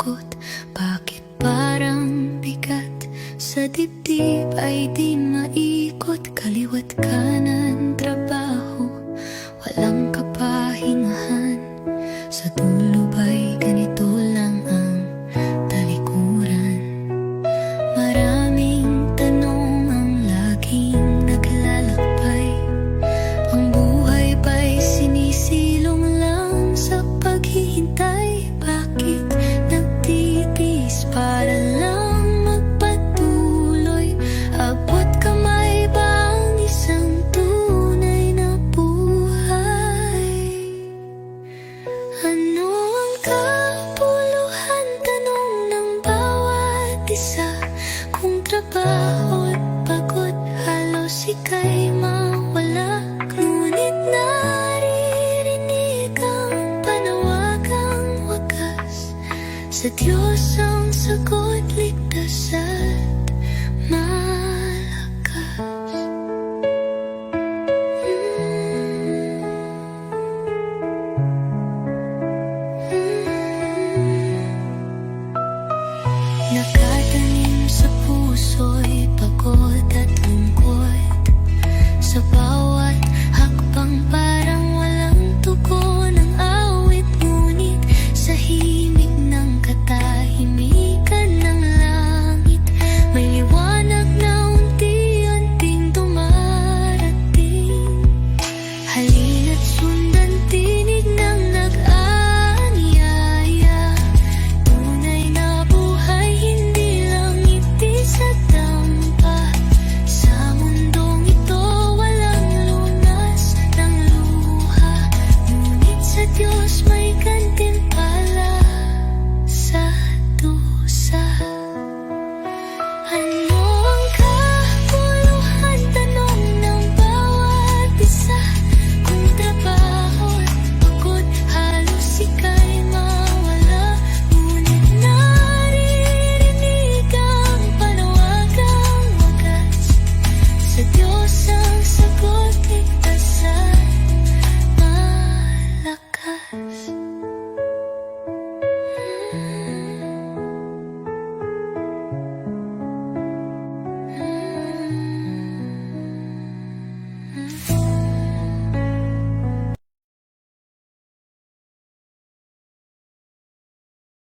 sagot. Bakit parang bigat sa dibdib ay di maikot? Kaliwat kanan, trabaho, walang kapahingahan. Sa dulo ba'y ganito lang ang talikuran? Maraming tanong ang laging naglalakbay. Ang buhay ba'y sinisilong lang sa paghihintay? Bakit nagtitiis para lang magpatuloy? Abot kamay ba ang isang tunay na buhay? Ano ang kapuluhan? Tanong ng bawat isa. Kung trabaho at pagod halos ika'y mawala, ngunit naririnig ang panawagang wagas. Sa Diyos ang sagot, ligtas at